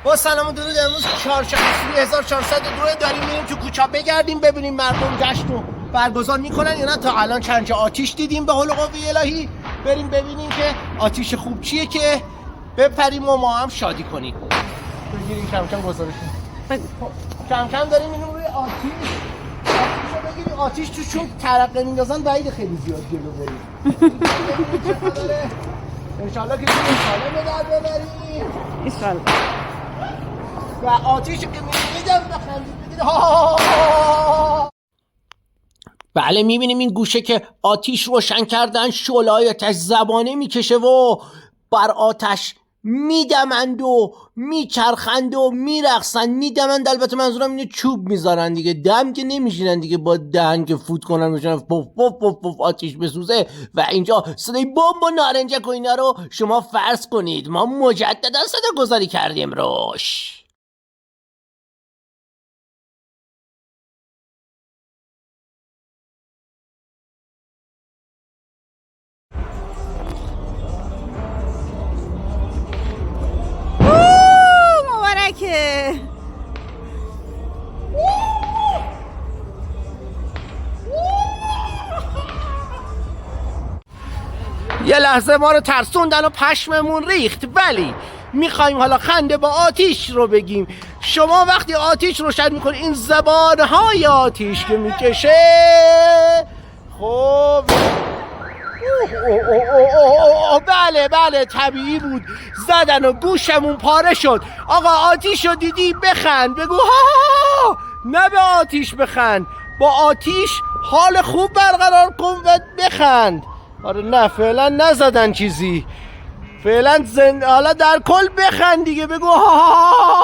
با سلام و درود. امروز چهارشنبه 1402 داریم میریم تو کوچه بگردیم ببینیم مردم جشن رو برگزار میکنن یا نه. تا الان چند جا آتیش دیدیم به حول قوه الهی. بریم ببینیم که آتیش خوب چیه که بپریم و ما هم شادی کنیم. بگیریم کم کم گزارشیم. کم کم داریم اینو روی آتیش رو بگیریم. آتیش تو چون ترقه میندازن بعید خیلی زیاد جلو بریم. انشالله که سالم به در ببریم انشالله. و آتیش که می‌بینیدم بخندید بگید بله میبینیم این گوشه که آتیش روشن کردن شعله‌های آتش زبانه میکشه و بر آتش میدمند و میچرخند و میرقصند. میدمند البته منظورم اینه چوب میذارن دیگه، دم که نمیشینن دیگه با دهن که فوت کنن بشن پف پف پف پف آتیش بسوزه. و اینجا صدای بمب و نارنجک و اینا رو شما فرض کنید ما مجددا صدا گذاری کردیم روش. مبارکه. یه لحظه ما رو ترسوندن و پشممون ریخت، ولی میخوایم حالا خنده با آتیش رو بگیم. شما وقتی آتیش روشن میکنید این زبانهای آتیش که میکشه خب بله طبیعی بود. زدن و گوشمون پاره شد. آقا آتیش رو دیدی بخند، بگو ها. نه به آتیش بخند، با آتیش حال خوب برقرار کن و بخند. آره نه فعلا نزدن چیزی، فعلا حالا در کل بخند دیگه، بگو ها.